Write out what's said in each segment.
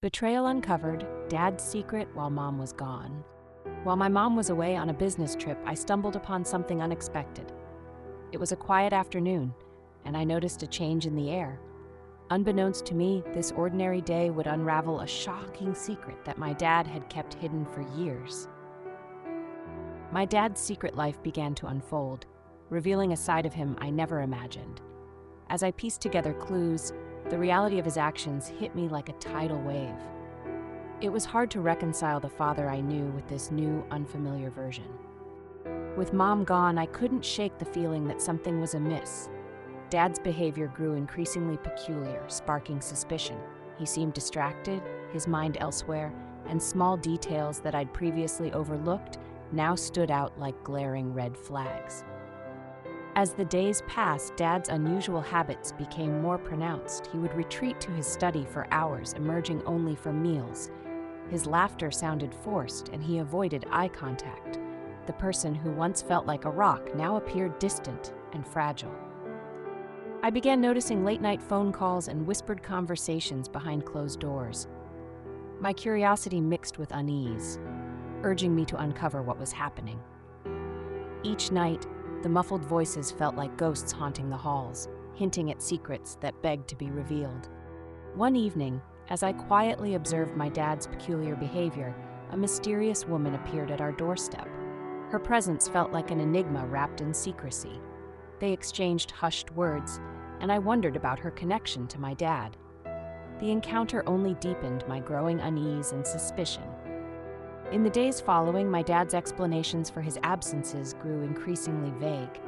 Betrayal uncovered, Dad's secret while Mom was gone. While my mom was away on a business trip, I stumbled upon something unexpected. It was a quiet afternoon, and I noticed a change in the air. Unbeknownst to me, this ordinary day would unravel a shocking secret that my dad had kept hidden for years. My dad's secret life began to unfold, revealing a side of him I never imagined. As I pieced together clues, the reality of his actions hit me like a tidal wave. It was hard to reconcile the father I knew with this new, unfamiliar version. With Mom gone, I couldn't shake the feeling that something was amiss. Dad's behavior grew increasingly peculiar, sparking suspicion. He seemed distracted, his mind elsewhere, and small details that I'd previously overlooked now stood out like glaring red flags. As the days passed, Dad's unusual habits became more pronounced. He would retreat to his study for hours, emerging only for meals. His laughter sounded forced, and he avoided eye contact. The person who once felt like a rock now appeared distant and fragile. I began noticing late-night phone calls and whispered conversations behind closed doors. My curiosity mixed with unease, urging me to uncover what was happening. Each night, the muffled voices felt like ghosts haunting the halls, hinting at secrets that begged to be revealed. One evening, as I quietly observed my dad's peculiar behavior, a mysterious woman appeared at our doorstep. Her presence felt like an enigma wrapped in secrecy. They exchanged hushed words, and I wondered about her connection to my dad. The encounter only deepened my growing unease and suspicion. In the days following, my dad's explanations for his absences grew increasingly vague.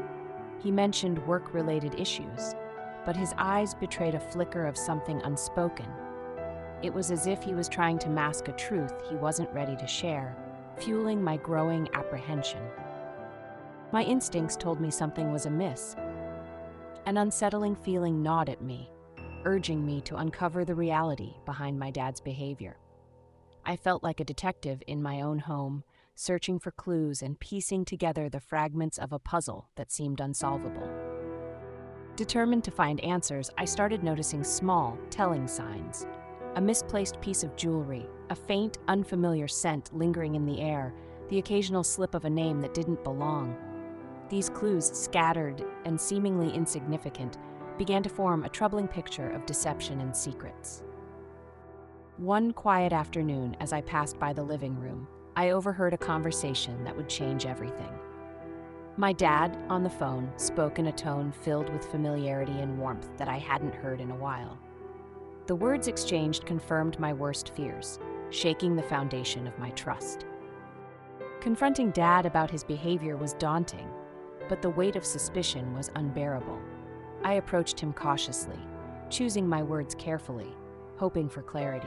He mentioned work-related issues, but his eyes betrayed a flicker of something unspoken. It was as if he was trying to mask a truth he wasn't ready to share, fueling my growing apprehension. My instincts told me something was amiss. An unsettling feeling gnawed at me, urging me to uncover the reality behind my dad's behavior. I felt like a detective in my own home, searching for clues and piecing together the fragments of a puzzle that seemed unsolvable. Determined to find answers, I started noticing small, telling signs. A misplaced piece of jewelry, a faint, unfamiliar scent lingering in the air, the occasional slip of a name that didn't belong. These clues, scattered and seemingly insignificant, began to form a troubling picture of deception and secrets. One quiet afternoon, as I passed by the living room, I overheard a conversation that would change everything. My dad, on the phone, spoke in a tone filled with familiarity and warmth that I hadn't heard in a while. The words exchanged confirmed my worst fears, shaking the foundation of my trust. Confronting Dad about his behavior was daunting, but the weight of suspicion was unbearable. I approached him cautiously, choosing my words carefully, hoping for clarity.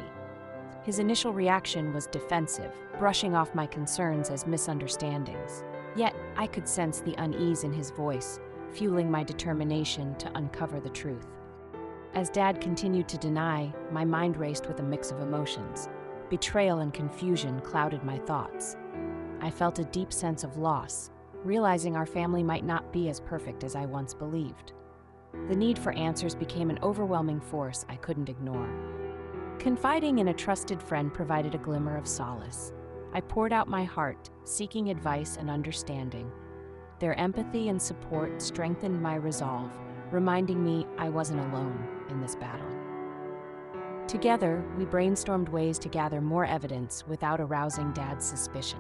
His initial reaction was defensive, brushing off my concerns as misunderstandings. Yet, I could sense the unease in his voice, fueling my determination to uncover the truth. As Dad continued to deny, my mind raced with a mix of emotions. Betrayal and confusion clouded my thoughts. I felt a deep sense of loss, realizing our family might not be as perfect as I once believed. The need for answers became an overwhelming force I couldn't ignore. Confiding in a trusted friend provided a glimmer of solace. I poured out my heart, seeking advice and understanding. Their empathy and support strengthened my resolve, reminding me I wasn't alone in this battle. Together, we brainstormed ways to gather more evidence without arousing Dad's suspicion.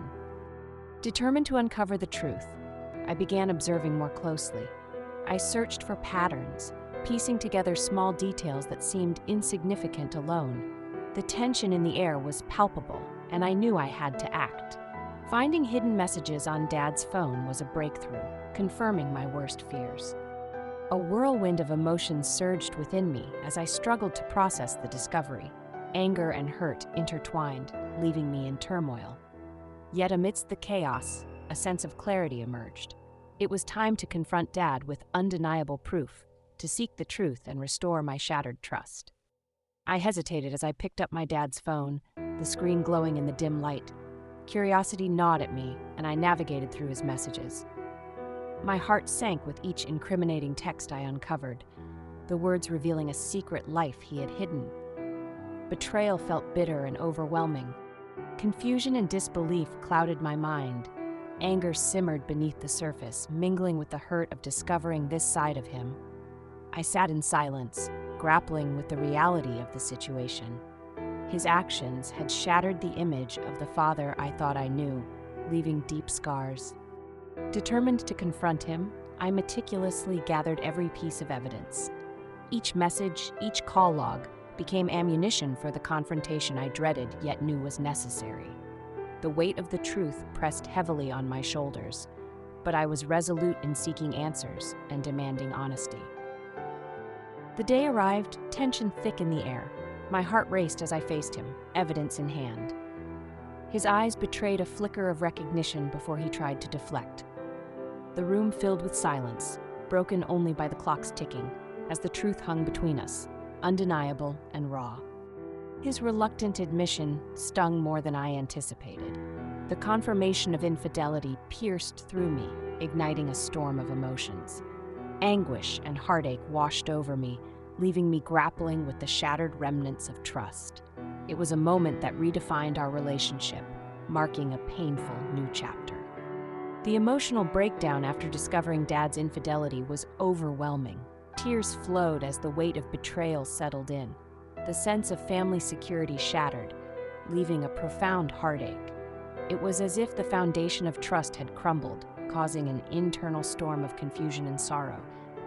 Determined to uncover the truth, I began observing more closely. I searched for patterns, piecing together small details that seemed insignificant alone. The tension in the air was palpable, and I knew I had to act. Finding hidden messages on Dad's phone was a breakthrough, confirming my worst fears. A whirlwind of emotions surged within me as I struggled to process the discovery. Anger and hurt intertwined, leaving me in turmoil. Yet amidst the chaos, a sense of clarity emerged. It was time to confront Dad with undeniable proof, to seek the truth and restore my shattered trust. I hesitated as I picked up my dad's phone, the screen glowing in the dim light. Curiosity gnawed at me, and I navigated through his messages. My heart sank with each incriminating text I uncovered, the words revealing a secret life he had hidden. betrayal felt bitter and overwhelming. Confusion and disbelief clouded my mind. Anger simmered beneath the surface, mingling with the hurt of discovering this side of him. I sat in silence, grappling with the reality of the situation. His actions had shattered the image of the father I thought I knew, leaving deep scars. Determined to confront him, I meticulously gathered every piece of evidence. Each message, each call log, became ammunition for the confrontation I dreaded yet knew was necessary. The weight of the truth pressed heavily on my shoulders, but I was resolute in seeking answers and demanding honesty. The day arrived, tension thick in the air. My heart raced as I faced him, evidence in hand. His eyes betrayed a flicker of recognition before he tried to deflect. The room filled with silence, broken only by the clock's ticking, as the truth hung between us, undeniable and raw. His reluctant admission stung more than I anticipated. The confirmation of infidelity pierced through me, igniting a storm of emotions. Anguish and heartache washed over me, leaving me grappling with the shattered remnants of trust. It was a moment that redefined our relationship, marking a painful new chapter. The emotional breakdown after discovering Dad's infidelity was overwhelming. Tears flowed as the weight of betrayal settled in. The sense of family security shattered, leaving a profound heartache. It was as if the foundation of trust had crumbled, causing an internal storm of confusion and sorrow,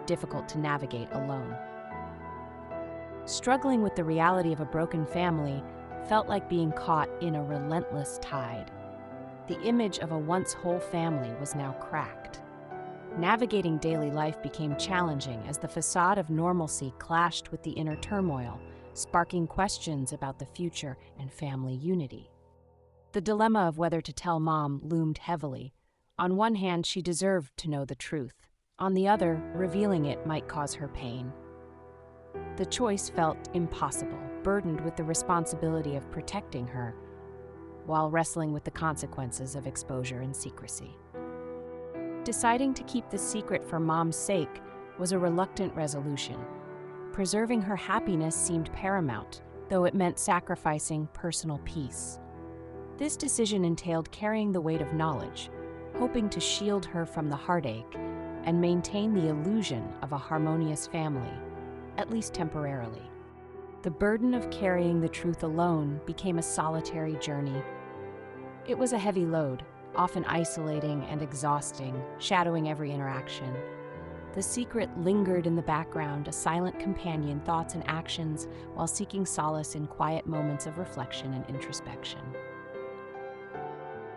difficult to navigate alone. Struggling with the reality of a broken family felt like being caught in a relentless tide. The image of a once whole family was now cracked. Navigating daily life became challenging as the facade of normalcy clashed with the inner turmoil, sparking questions about the future and family unity. The dilemma of whether to tell Mom loomed heavily. On one hand, she deserved to know the truth. On the other, revealing it might cause her pain. The choice felt impossible, burdened with the responsibility of protecting her, while wrestling with the consequences of exposure and secrecy. Deciding to keep the secret for Mom's sake was a reluctant resolution. Preserving her happiness seemed paramount, though it meant sacrificing personal peace. This decision entailed carrying the weight of knowledge, hoping to shield her from the heartache and maintain the illusion of a harmonious family, at least temporarily. The burden of carrying the truth alone became a solitary journey. It was a heavy load, often isolating and exhausting, shadowing every interaction. The secret lingered in the background, a silent companion, thoughts and actions, while seeking solace in quiet moments of reflection and introspection.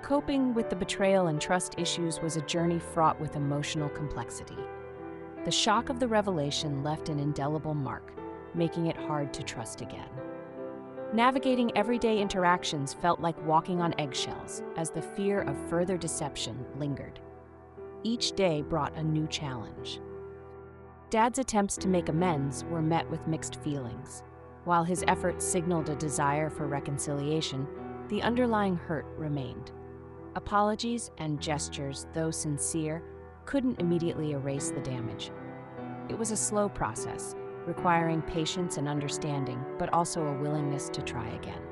Coping with the betrayal and trust issues was a journey fraught with emotional complexity. The shock of the revelation left an indelible mark, making it hard to trust again. Navigating everyday interactions felt like walking on eggshells as the fear of further deception lingered. Each day brought a new challenge. Dad's attempts to make amends were met with mixed feelings. While his efforts signaled a desire for reconciliation, the underlying hurt remained. Apologies and gestures, though sincere, couldn't immediately erase the damage. It was a slow process, requiring patience and understanding, but also a willingness to try again.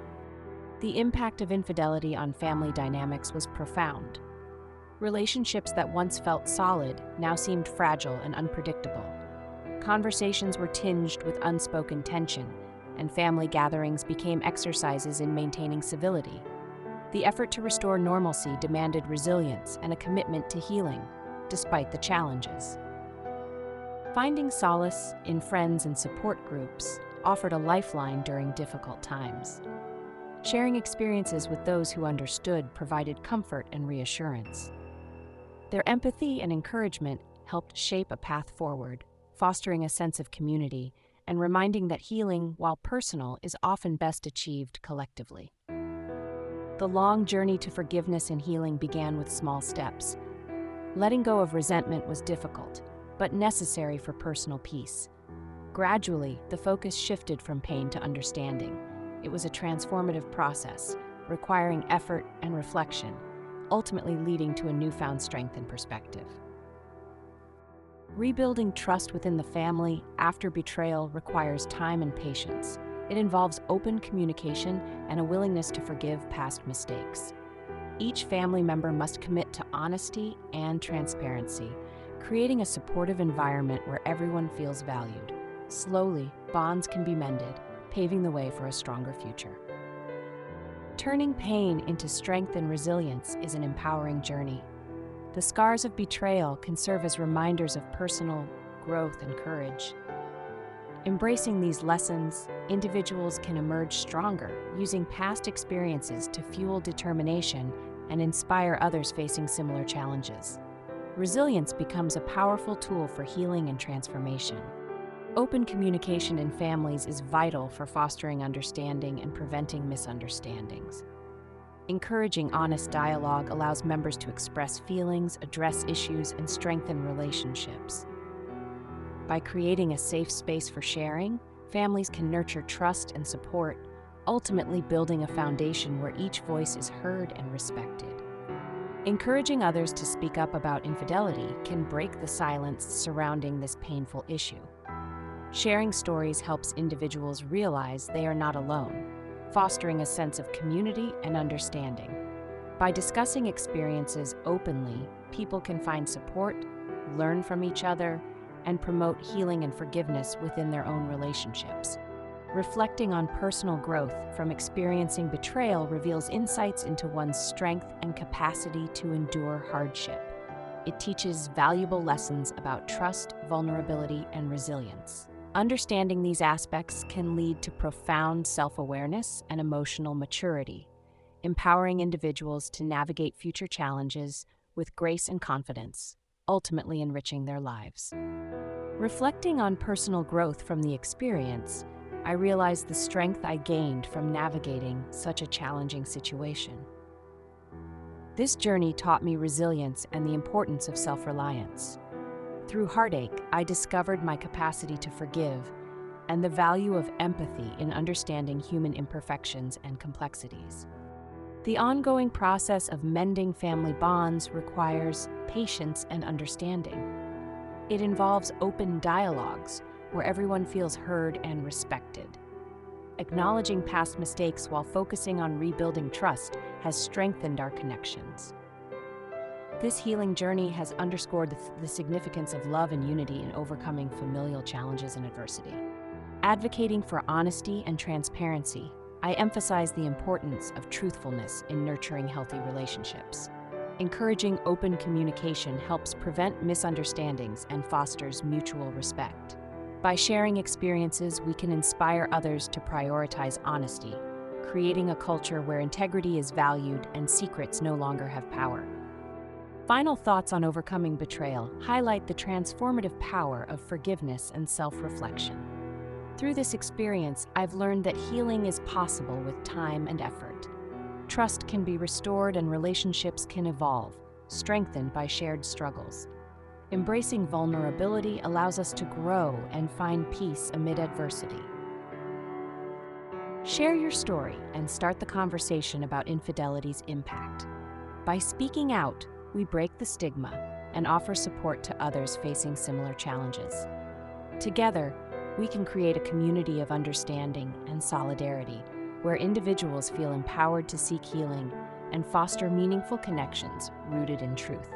The impact of infidelity on family dynamics was profound. Relationships that once felt solid now seemed fragile and unpredictable. Conversations were tinged with unspoken tension, and family gatherings became exercises in maintaining civility. The effort to restore normalcy demanded resilience and a commitment to healing, despite the challenges. Finding solace in friends and support groups offered a lifeline during difficult times. Sharing experiences with those who understood provided comfort and reassurance. Their empathy and encouragement helped shape a path forward, fostering a sense of community and reminding that healing, while personal, is often best achieved collectively. The long journey to forgiveness and healing began with small steps. Letting go of resentment was difficult, but necessary for personal peace. Gradually, the focus shifted from pain to understanding. It was a transformative process, requiring effort and reflection, ultimately leading to a newfound strength and perspective. Rebuilding trust within the family after betrayal requires time and patience, It involves open communication and a willingness to forgive past mistakes. Each family member must commit to honesty and transparency, creating a supportive environment where everyone feels valued. Slowly, bonds can be mended, paving the way for a stronger future. Turning pain into strength and resilience is an empowering journey. The scars of betrayal can serve as reminders of personal growth and courage. Embracing these lessons, individuals can emerge stronger, using past experiences to fuel determination and inspire others facing similar challenges. Resilience becomes a powerful tool for healing and transformation. Open communication in families is vital for fostering understanding and preventing misunderstandings. Encouraging honest dialogue allows members to express feelings, address issues, and strengthen relationships. By creating a safe space for sharing, families can nurture trust and support, ultimately building a foundation where each voice is heard and respected. Encouraging others to speak up about infidelity can break the silence surrounding this painful issue. Sharing stories helps individuals realize they are not alone, fostering a sense of community and understanding. By discussing experiences openly, people can find support, learn from each other, and promote healing and forgiveness within their own relationships. Reflecting on personal growth from experiencing betrayal reveals insights into one's strength and capacity to endure hardship. It teaches valuable lessons about trust, vulnerability, and resilience. Understanding these aspects can lead to profound self-awareness and emotional maturity, empowering individuals to navigate future challenges with grace and confidence, ultimately enriching their lives. Reflecting on personal growth from the experience, I realized the strength I gained from navigating such a challenging situation. This journey taught me resilience and the importance of self-reliance. Through heartache, I discovered my capacity to forgive and the value of empathy in understanding human imperfections and complexities. The ongoing process of mending family bonds requires patience and understanding. It involves open dialogues where everyone feels heard and respected. Acknowledging past mistakes while focusing on rebuilding trust has strengthened our connections. This healing journey has underscored the significance of love and unity in overcoming familial challenges and adversity. Advocating for honesty and transparency, I emphasize the importance of truthfulness in nurturing healthy relationships. Encouraging open communication helps prevent misunderstandings and fosters mutual respect. By sharing experiences, we can inspire others to prioritize honesty, creating a culture where integrity is valued and secrets no longer have power. Final thoughts on overcoming betrayal highlight the transformative power of forgiveness and self-reflection. Through this experience, I've learned that healing is possible with time and effort. Trust can be restored and relationships can evolve, strengthened by shared struggles. Embracing vulnerability allows us to grow and find peace amid adversity. Share your story and start the conversation about infidelity's impact. By speaking out, we break the stigma and offer support to others facing similar challenges. Together, we can create a community of understanding and solidarity where individuals feel empowered to seek healing and foster meaningful connections rooted in truth.